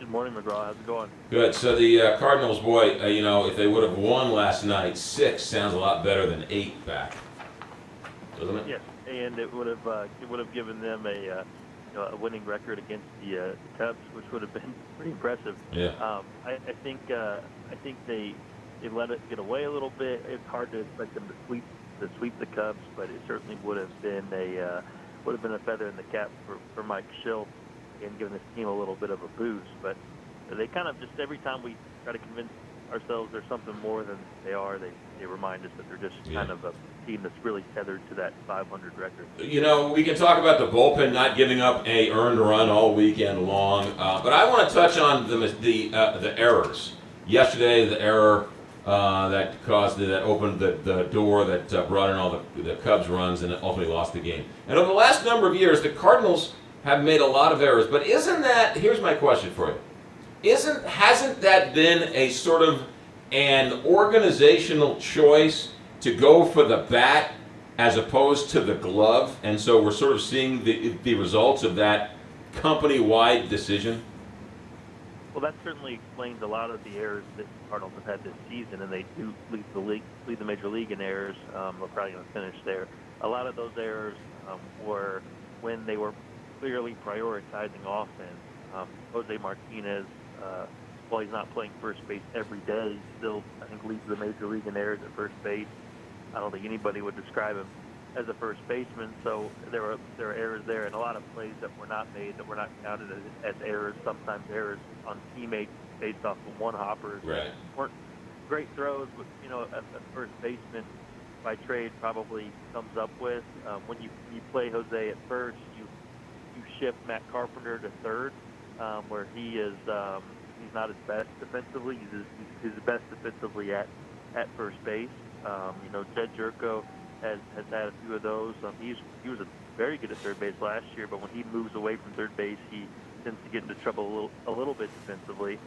morning, McGraw. How's it going? Good. So the Cardinals, boy, if they would have won last night, 6 sounds a lot better than 8 back, doesn't it? Yes, and it would have given them a winning record against the Cubs, which would have been pretty impressive. Yeah. I think they let it get away a little bit. It's hard to expect them to sweep the Cubs, but it certainly would have been a feather in the cap for Mike Schill and giving this team a little bit of a boost. But they kind of just every time we try to convince ourselves there's something more than they are, they remind us that they're just kind of a team that's really tethered to that 500 record. We can talk about the bullpen not giving up a earned run all weekend long, but I want to touch on the errors. Yesterday, the error that opened the door that brought in all the Cubs runs and ultimately lost the game. And over the last number of years, the Cardinals have made a lot of errors. But here's my question for you. Hasn't that been a sort of an organizational choice to go for the bat as opposed to the glove? And so we're sort of seeing the results of that company-wide decision? Well, that certainly explains a lot of the errors that the Cardinals have had this season, and they do lead the major league in errors. We're probably going to finish there. A lot of those errors were when they were clearly prioritizing offense. Jose Martinez, while he's not playing first base every day, he still, I think, leads the major league in errors at first base. I don't think anybody would describe him as a first baseman, so there were errors there, and a lot of plays that were not made, that were not counted as errors, sometimes errors on teammates based off of one-hoppers. Right. Weren't great throws, but, a first baseman by trade probably comes up with. When you play Jose at first, you shift Matt Carpenter to third, where he is he's not his best defensively. He's his best defensively at first base. Jed Jerko has had a few of those. He was a very good at third base last year, but when he moves away from third base, he tends to get into trouble a little bit defensively.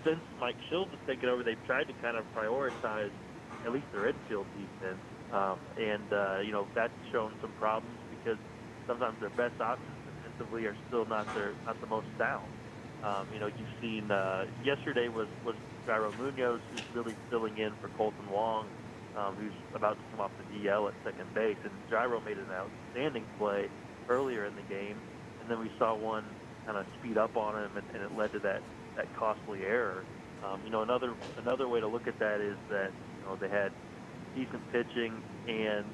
Since Mike Schills has taken over, they've tried to kind of prioritize at least their infield defense, and that's shown some problems because sometimes their best options defensively are still not the most sound. You've seen yesterday was Jairo Munoz, who's really filling in for Colton Wong, who's about to come off the DL at second base. And Jairo made an outstanding play earlier in the game, and then we saw one kind of speed up on him, and it led to that costly error. Another way to look at that is that they had decent pitching and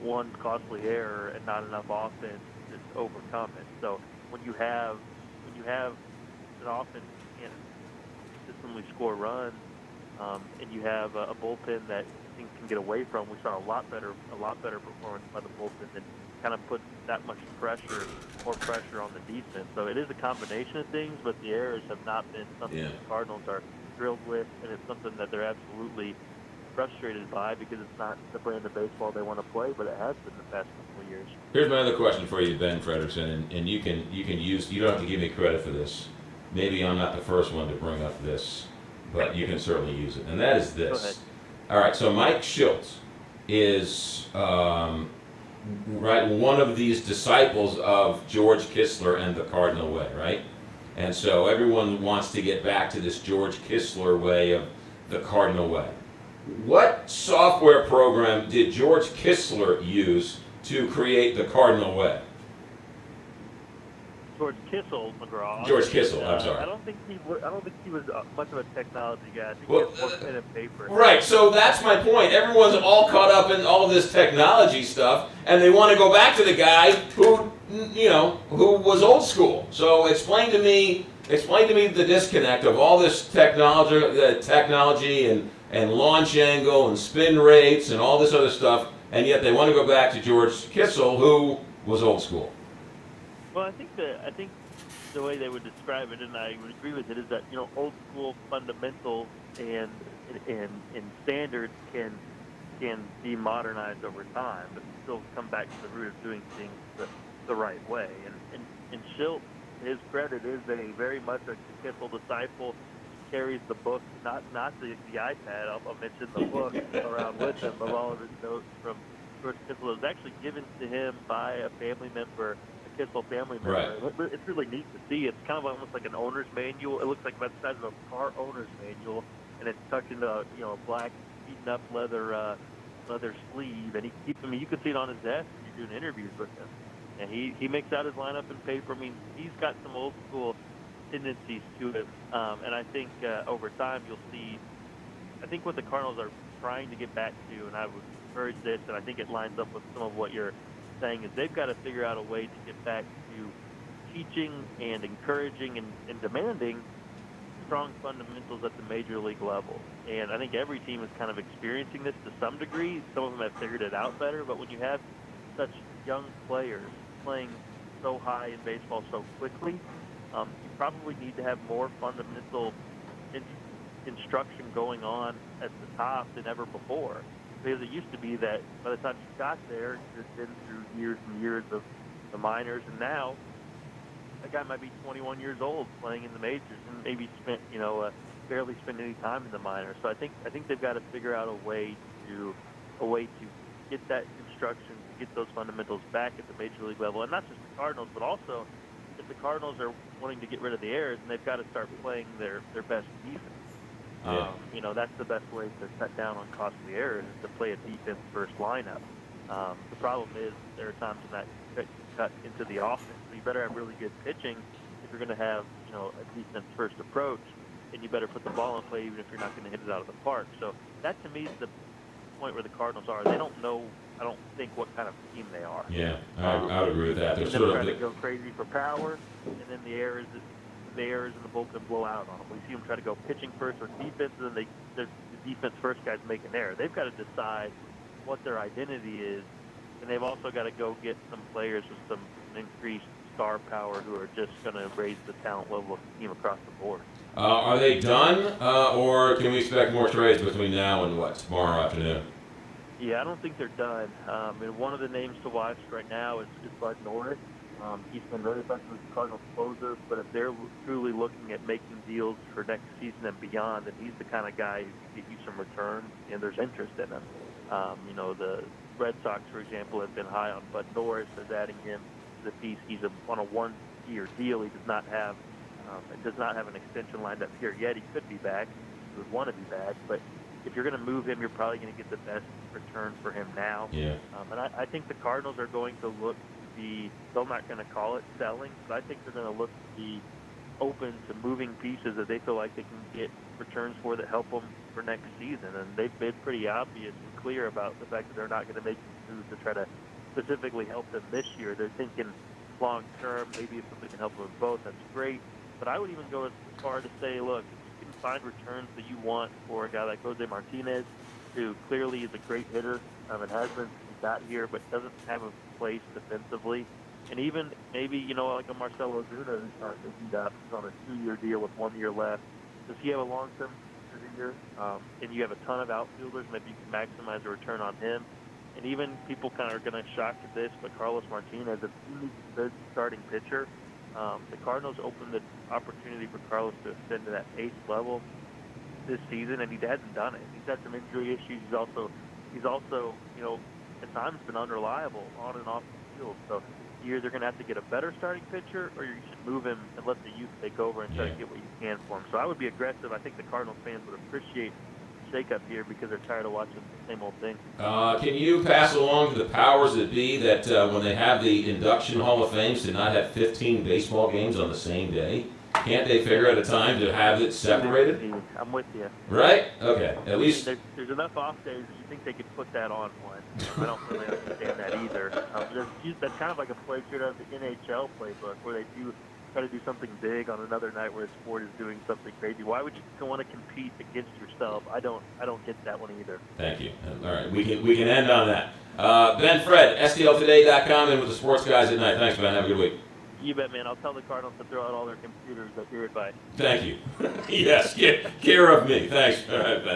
one costly error and not enough offense to overcome it. So when you have an offense that can consistently score runs, and you have a bullpen that things can get away from, we saw a lot better performance by the bullpen that kind of put that much more pressure on the defense. So it is a combination of things, but the errors have not been something the Cardinals are thrilled with, and it's something that they're absolutely frustrated by because it's not the brand of baseball they want to play, but it has been the past couple of years. Here's my other question for you, Ben Frederickson, and you don't have to give me credit for this. Maybe I'm not the first one to bring up this, but you can certainly use it, and that is this. Go ahead. All right, so Mike Schultz is one of these disciples of George Kistler and the Cardinal way, right? And so everyone wants to get back to this George Kistler way of the Cardinal way. What software program did George Kistler use to create the Cardinal way? George Kissel, McGraw. George Kissel, I'm sorry. I don't think he was much of a technology guy. I think Well, he had more pen and paper. Right, so that's my point. Everyone's all caught up in all this technology stuff, and they want to go back to the guy who was old school. So explain to me the disconnect of all this technology and launch angle and spin rates and all this other stuff, and yet they want to go back to George Kissel, who was old school. Well, I think the way they would describe it, and I would agree with it, is that old school fundamentals and standards can be modernized over time, but still come back to the root of doing things the right way. And Schilt, his credit, is very much a Kissel disciple. He carries the book, not the iPad. I'll mention the book around with him of all of his notes from George Kissel. It was actually given to him by a family member Kissel family member. Right. It's really neat to see. It's kind of almost like an owner's manual. It looks like about the size of a car owner's manual, and it's tucked into a black beaten up leather sleeve, and he keeps. I mean, you can see it on his desk when you're doing interviews with him, and he makes out his lineup in paper. I mean, he's got some old school tendencies to it, and I think over time you'll see. I think what the Cardinals are trying to get back to, and I would encourage this, and I think it lines up with some of what you're saying, is they've got to figure out a way to get back to teaching and encouraging and demanding strong fundamentals at the major league level. And I think every team is kind of experiencing this to some degree. Some of them have figured it out better, but when you have such young players playing so high in baseball so quickly, you probably need to have more fundamental instruction going on at the top than ever before. Because it used to be that by the time you got there, you'd been through years and years of the minors, and now that guy might be 21 years old playing in the majors and maybe spent, barely spent any time in the minors. So I think they've got to figure out a way to get that instruction, to get those fundamentals back at the major league level, and not just the Cardinals, but also if the Cardinals are wanting to get rid of the errors, and they've got to start playing their best defense. Yeah. That's the best way to cut down on costly errors, is to play a defense-first lineup. The problem is there are times when that cut into the offense. So you better have really good pitching if you're going to have, a defense-first approach, and you better put the ball in play even if you're not going to hit it out of the park. So that, to me, is the point where the Cardinals are. They don't know, I don't think, what kind of team they are. Yeah, I would agree with that. They're trying to go crazy for power, and then the errors in the bullpen blow out on them. We see them try to go pitching first or defense, and then the defense first guys make an error. They've got to decide what their identity is, and they've also got to go get some players with some increased star power who are just going to raise the talent level of the team across the board. Are they done, or can we expect more trades between now and tomorrow afternoon? Yeah, I don't think they're done. One of the names to watch right now is Bud Norris. He's been very effective as a Cardinals closer, but if they're truly looking at making deals for next season and beyond, then he's the kind of guy who can get you some return, and there's interest in him. The Red Sox, for example, have been high on Bud Norris as adding him to the piece. He's on a one-year deal. He does not have an extension lined up here yet. He could be back. He would want to be back, but if you're going to move him, you're probably going to get the best return for him now. Yeah. And I think the Cardinals are going to look to be, they're not going to call it selling, but I think they're going to look to be open to moving pieces that they feel like they can get returns for that help them for next season. And they've been pretty obvious and clear about the fact that they're not going to make moves to try to specifically help them this year. They're thinking long term, maybe if somebody can help them with both, that's great. But I would even go as far to say, look, if you can find returns that you want for a guy like Jose Martinez, who clearly is a great hitter, and has been since he got here, but doesn't have a place defensively. And even maybe, like a Marcell Ozuna who's starting to heat up. He's on a 2-year deal with 1 year left. Does he have a long-term future here? And you have a ton of outfielders. Maybe you can maximize the return on him. And even people kind of are going to shock at this, but Carlos Martinez, if he needs a good starting pitcher, the Cardinals opened the opportunity for Carlos to ascend to that ace level this season, and he hasn't done it. He's had some injury issues. He's also, at times been unreliable on and off the field. So you're either going to have to get a better starting pitcher, or you should move him and let the youth take over and try to get what you can for him. So I would be aggressive. I think the Cardinals fans would appreciate shake-up here because they're tired of watching the same old thing. Can you pass along to the powers that be that when they have the induction Hall of Fames to not have 15 baseball games on the same day? Can't they figure out a time to have it separated? I'm with you. Right? Okay. At least there's enough off days that you think they could put that on one. I don't really understand that either. That's kind of like a play straight out of the NHL playbook where they do try to do something big on another night where a sport is doing something crazy. Why would you want to compete against yourself? I don't get that one either. Thank you. All right, we can end on that. BenFred, STLtoday.com, and with the sports guys at night. Thanks, Ben. Have a good week. You bet, man. I'll tell the Cardinals to throw out all their computers at your advice. Thank you. Yes, care of me. Thanks. All right, Ben.